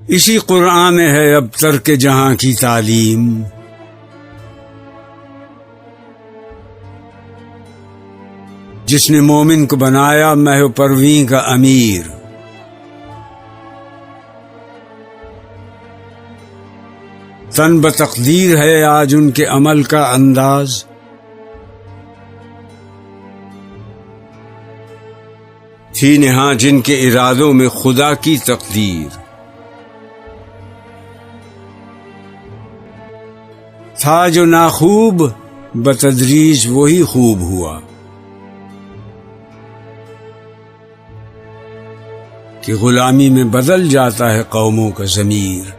اسی قرآن میں ہے اب ترک جہاں کی تعلیم، جس نے مومن کو بنایا محو پرویں کا امیر۔ تن بتقدیر ہے آج ان کے عمل کا انداز، تھی نہاں جن کے ارادوں میں خدا کی تقدیر۔ تھا جو ناخوب بتدریج وہی خوب ہوا، کہ غلامی میں بدل جاتا ہے قوموں کا ضمیر۔